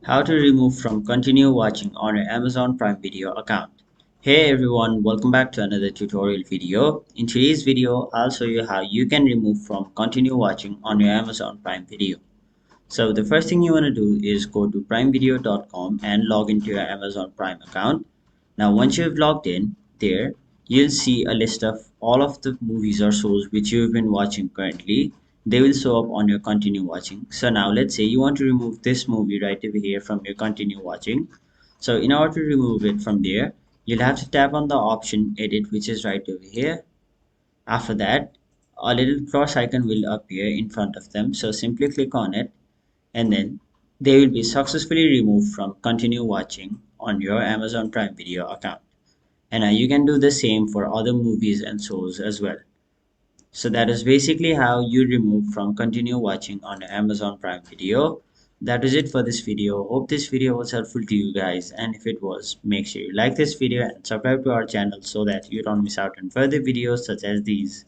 How to remove from continue watching on your Amazon Prime Video account. Hey everyone, welcome back to another tutorial video. In today's video, I'll show you how you can remove from continue watching on your Amazon Prime Video. So the first thing you want to do is go to primevideo.com and log into your Amazon Prime account. Now once you've logged in there, you'll see a list of all of the movies or shows which you've been watching currently. They will show up on your continue watching. So now let's say you want to remove this movie right over here from your continue watching. So in order to remove it from there, you'll have to tap on the option edit, which is right over here. After that, a little cross icon will appear in front of them. So simply click on it and then they will be successfully removed from continue watching on your Amazon Prime Video account. And you can do the same for other movies and shows as well. So that is basically how you remove from continue watching on Amazon Prime Video. That is it for this video. Hope this video was helpful to you guys, and if it was, make sure you like this video and subscribe to our channel so that you don't miss out on further videos such as these.